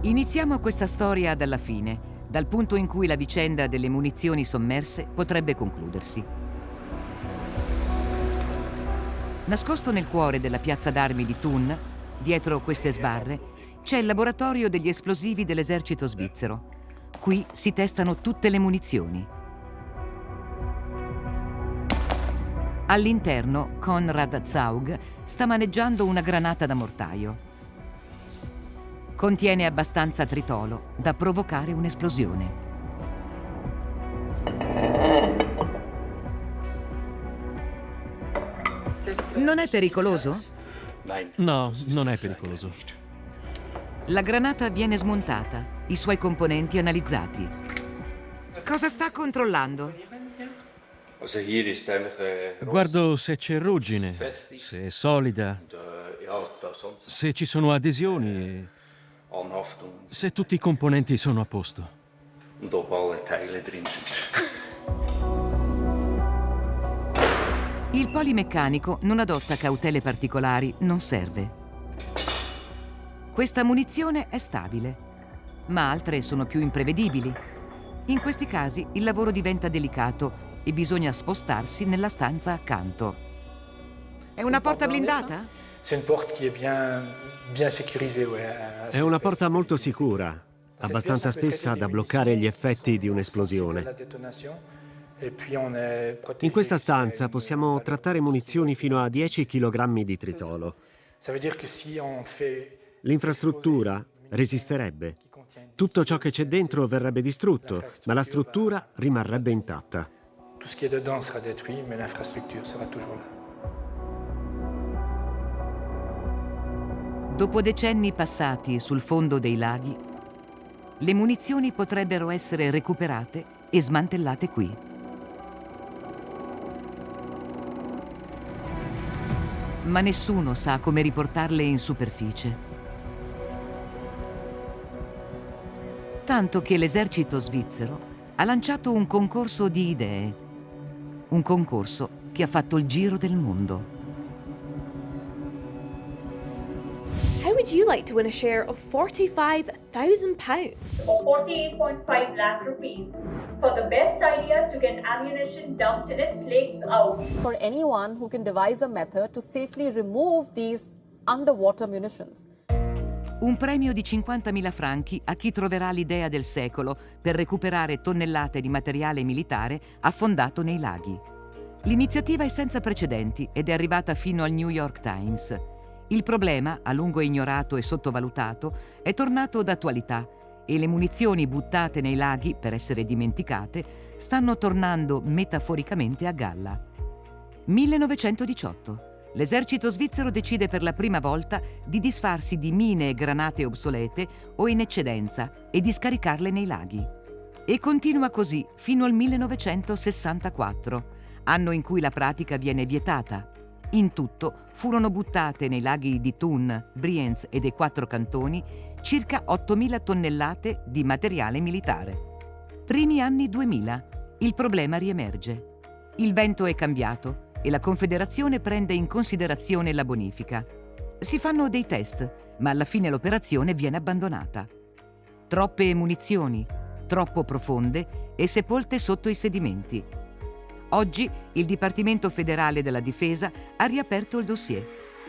Iniziamo questa storia dalla fine, dal punto in cui la vicenda delle munizioni sommerse potrebbe concludersi. Nascosto nel cuore della piazza d'armi di Thun, dietro queste sbarre, c'è il laboratorio degli esplosivi dell'esercito svizzero. Qui si testano tutte le munizioni. All'interno, Konrad Zaug sta maneggiando una granata da mortaio. Contiene abbastanza tritolo da provocare un'esplosione. Non è pericoloso? No, non è pericoloso. La granata viene smontata, i suoi componenti analizzati. Cosa sta controllando? Guardo se c'è ruggine, se è solida, se ci sono adesioni e se tutti i componenti sono a posto. Il polimeccanico non adotta cautele particolari, non serve. Questa munizione è stabile, ma altre sono più imprevedibili. In questi casi il lavoro diventa delicato e bisogna spostarsi nella stanza accanto. È una porta blindata? È una porta molto sicura, abbastanza spessa da bloccare gli effetti di un'esplosione. In questa stanza possiamo trattare munizioni fino a 10 kg di tritolo. L'infrastruttura resisterebbe. Tutto ciò che c'è dentro verrebbe distrutto, ma la struttura rimarrebbe intatta. Tout ce qui est dedans sera détruit, mais l'infrastructure sera toujours là. Dopo decenni passati sul fondo dei laghi, le munizioni potrebbero essere recuperate e smantellate qui. Ma nessuno sa come riportarle in superficie. Tanto che l'esercito svizzero ha lanciato un concorso di idee. Un concorso che ha fatto il giro del mondo. How would you like to win a share of £45,000? Or 48.5 lakh rupees for the best idea to get ammunition dumped in its legs out. For anyone who can devise a method to safely remove these underwater munitions. Un premio di 50.000 franchi a chi troverà l'idea del secolo per recuperare tonnellate di materiale militare affondato nei laghi. L'iniziativa è senza precedenti ed è arrivata fino al New York Times. Il problema, a lungo ignorato e sottovalutato, è tornato d'attualità e le munizioni buttate nei laghi per essere dimenticate stanno tornando metaforicamente a galla. 1918. L'esercito svizzero decide per la prima volta di disfarsi di mine e granate obsolete o in eccedenza e di scaricarle nei laghi. E continua così fino al 1964, anno in cui la pratica viene vietata. In tutto furono buttate nei laghi di Thun, Brienz e dei 4 cantoni circa 8.000 tonnellate di materiale militare. Primi anni 2000, il problema riemerge. Il vento è cambiato e la Confederazione prende in considerazione la bonifica. Si fanno dei test, ma alla fine l'operazione viene abbandonata. Troppe munizioni, troppo profonde e sepolte sotto i sedimenti. Oggi il Dipartimento federale della Difesa ha riaperto il dossier.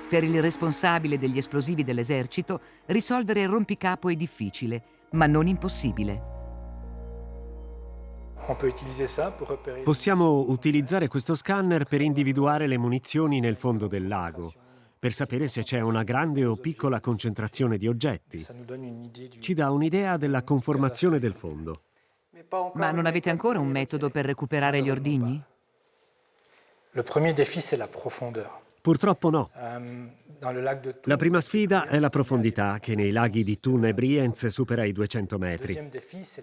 Per il responsabile degli esplosivi dell'esercito, risolvere il rompicapo è difficile, ma non impossibile. Possiamo utilizzare questo scanner per individuare le munizioni nel fondo del lago, per sapere se c'è una grande o piccola concentrazione di oggetti. Ci dà un'idea della conformazione del fondo. Ma non avete ancora un metodo per recuperare gli ordigni? Le premier défi, c'est la profondeur. Purtroppo no. La prima sfida è la profondità, che nei laghi di Thun e Brienz supera i 200 metri.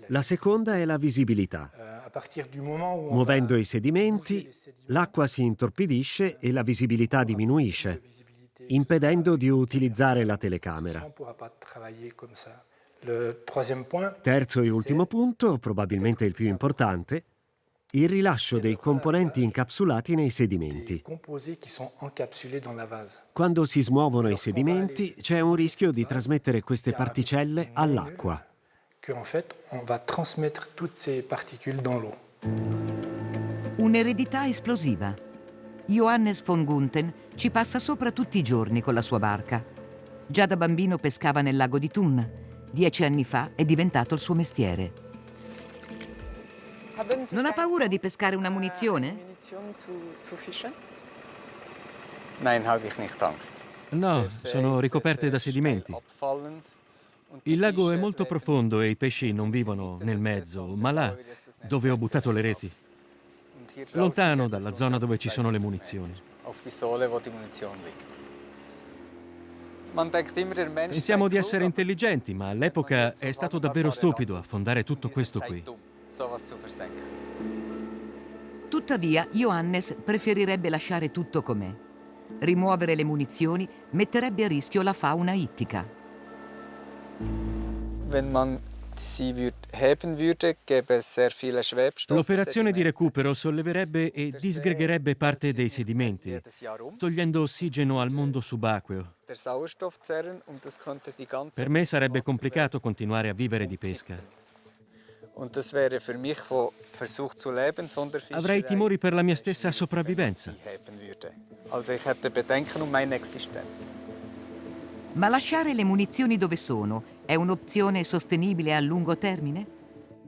La seconda è la visibilità. Muovendo i sedimenti, l'acqua si intorpidisce e la visibilità diminuisce, impedendo di utilizzare la telecamera. Terzo e ultimo punto, probabilmente il più importante, Il rilascio dei componenti incapsulati nei sedimenti. Quando si smuovono i sedimenti, c'è un rischio di trasmettere queste particelle all'acqua. Un'eredità esplosiva. Johannes von Gunthen ci passa sopra tutti i giorni con la sua barca. Già da bambino pescava nel lago di Thun. 10 anni fa è diventato il suo mestiere. Non ha paura di pescare una munizione? No, sono ricoperte da sedimenti. Il lago è molto profondo e i pesci non vivono nel mezzo, ma là, dove ho buttato le reti. Lontano dalla zona dove ci sono le munizioni. Pensiamo di essere intelligenti, ma all'epoca è stato davvero stupido affondare tutto questo qui. Tuttavia, Johannes preferirebbe lasciare tutto com'è. Rimuovere Munizioni metterebbe a rischio la fauna ittica. L'operazione di recupero solleverebbe e disgregherebbe parte dei sedimenti, togliendo ossigeno al mondo subacqueo. Per me sarebbe complicato continuare a vivere di pesca. Avrei timori per la mia stessa sopravvivenza. Ma lasciare le munizioni dove sono è un'opzione sostenibile a lungo termine?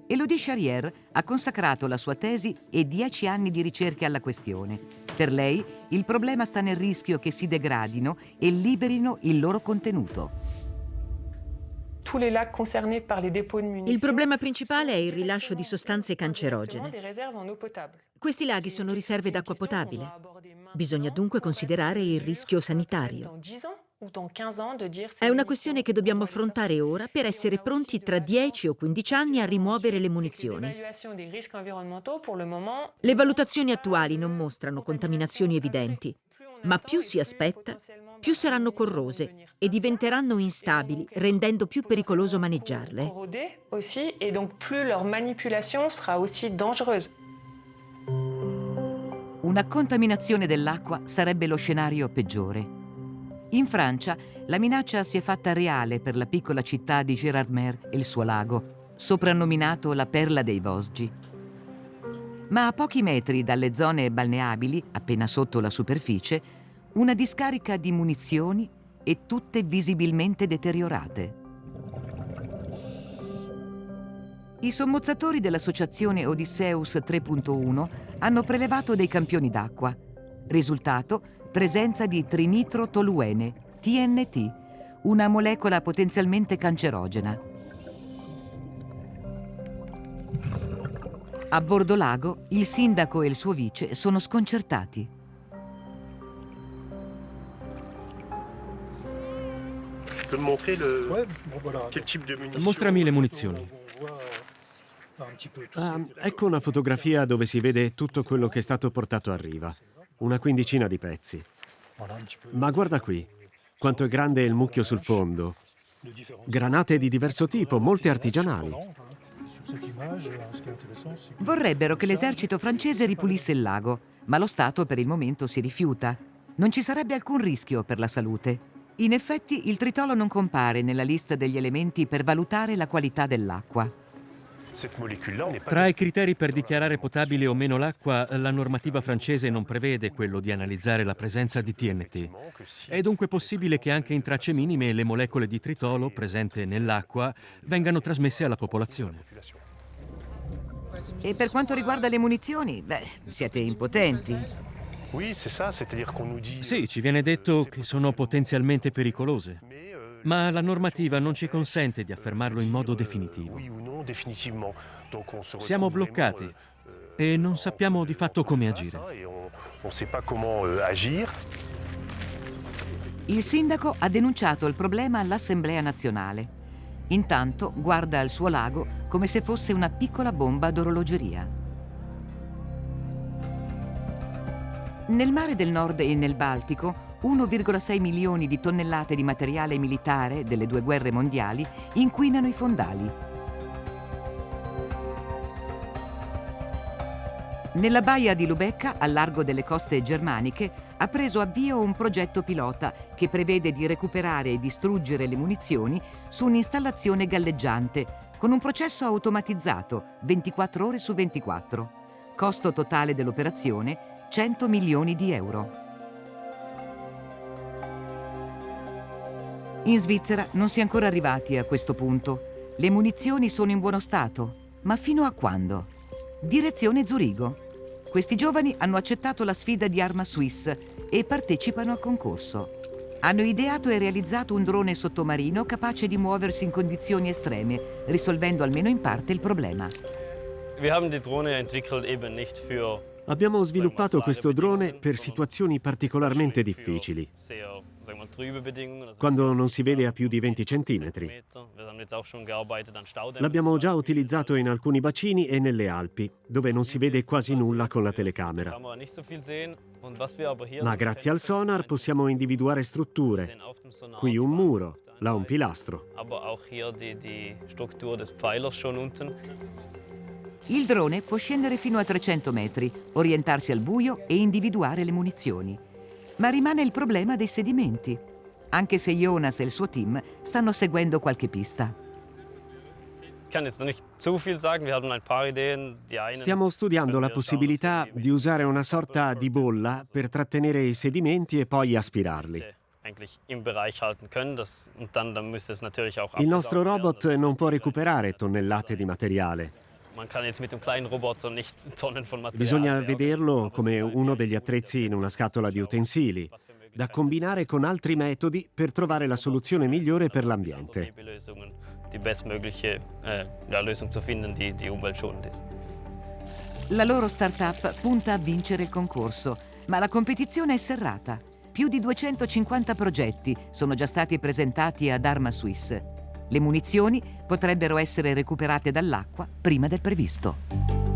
Élodie Charrière ha consacrato la sua tesi e 10 anni di ricerche alla questione. Per lei, il problema sta nel rischio che si degradino e liberino il loro contenuto. Il problema principale è il rilascio di sostanze cancerogene. Questi laghi sono riserve d'acqua potabile. Bisogna dunque considerare il rischio sanitario. È una questione che dobbiamo affrontare ora per essere pronti tra 10 o 15 anni a rimuovere le munizioni. Le valutazioni attuali non mostrano contaminazioni evidenti, ma più si aspetta, più saranno corrose e diventeranno instabili, rendendo più pericoloso maneggiarle. Una contaminazione dell'acqua sarebbe lo scenario peggiore. In Francia, la minaccia si è fatta reale per la piccola città di Gérardmer e il suo lago, soprannominato la perla dei Vosgi. Ma a pochi metri dalle zone balneabili, appena sotto la superficie, una discarica di munizioni e tutte visibilmente deteriorate. I sommozzatori dell'associazione Odysseus 3.1 hanno prelevato dei campioni d'acqua. Risultato: presenza di trinitrotoluene, TNT, una molecola potenzialmente cancerogena. A bordo lago, il sindaco e il suo vice sono sconcertati. Mostrami le munizioni. Ecco una fotografia dove si vede tutto quello che è stato portato a riva. Una quindicina di pezzi. Ma guarda qui, quanto è grande il mucchio sul fondo. Granate di diverso tipo, molte artigianali. Vorrebbero che l'esercito francese ripulisse il lago, ma lo Stato per il momento si rifiuta. Non ci sarebbe alcun rischio per la salute. In effetti, il tritolo non compare nella lista degli elementi per valutare la qualità dell'acqua. Tra i criteri per dichiarare potabile o meno l'acqua, la normativa francese non prevede quello di analizzare la presenza di TNT. È dunque possibile che anche in tracce minime le molecole di tritolo presenti nell'acqua vengano trasmesse alla popolazione. E per quanto riguarda le munizioni, siete impotenti. Sì, ci viene detto che sono potenzialmente pericolose, ma la normativa non ci consente di affermarlo in modo definitivo. Siamo bloccati e non sappiamo di fatto come agire. Il sindaco ha denunciato il problema all'Assemblea nazionale. Intanto guarda al suo lago come se fosse una piccola bomba d'orologeria. Nel mare del Nord e nel Baltico, 1,6 milioni di tonnellate di materiale militare delle 2 guerre mondiali inquinano i fondali. Nella baia di Lubecca, al largo delle coste germaniche, ha preso avvio un progetto pilota che prevede di recuperare e distruggere le munizioni su un'installazione galleggiante con un processo automatizzato 24 ore su 24. Costo totale dell'operazione 100 milioni di euro. In Svizzera non si è ancora arrivati a questo punto. Le munizioni sono in buono stato, ma fino a quando? Direzione Zurigo. Questi giovani hanno accettato la sfida di Arma Suisse e partecipano al concorso. Hanno ideato e realizzato un drone sottomarino capace di muoversi in condizioni estreme, risolvendo almeno in parte il problema. Abbiamo sviluppato questo drone per situazioni particolarmente difficili, quando non si vede a più di 20 centimetri. L'abbiamo già utilizzato in alcuni bacini e nelle Alpi, dove non si vede quasi nulla con la telecamera. Ma grazie al sonar possiamo individuare strutture. Qui un muro, là un pilastro. Il drone può scendere fino a 300 metri, orientarsi al buio e individuare le munizioni. Ma rimane il problema dei sedimenti, anche se Jonas e il suo team stanno seguendo qualche pista. Stiamo studiando la possibilità di usare una sorta di bolla per trattenere i sedimenti e poi aspirarli. Il nostro robot non può recuperare tonnellate di materiale. Bisogna vederlo come uno degli attrezzi in una scatola di utensili, da combinare con altri metodi per trovare la soluzione migliore per l'ambiente. La loro startup punta a vincere il concorso, ma la competizione è serrata. Più di 250 progetti sono già stati presentati ad Arma Suisse. Le munizioni potrebbero essere recuperate dall'acqua prima del previsto.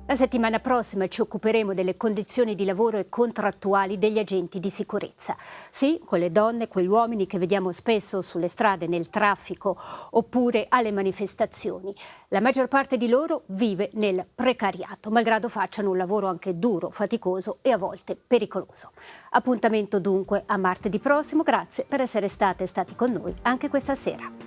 La settimana prossima ci occuperemo delle condizioni di lavoro e contrattuali degli agenti di sicurezza. Sì, quelle donne, quegli uomini che vediamo spesso sulle strade, nel traffico oppure alle manifestazioni. La maggior parte di loro vive nel precariato, malgrado facciano un lavoro anche duro, faticoso e a volte pericoloso. Appuntamento dunque a martedì prossimo. Grazie per essere stati con noi anche questa sera.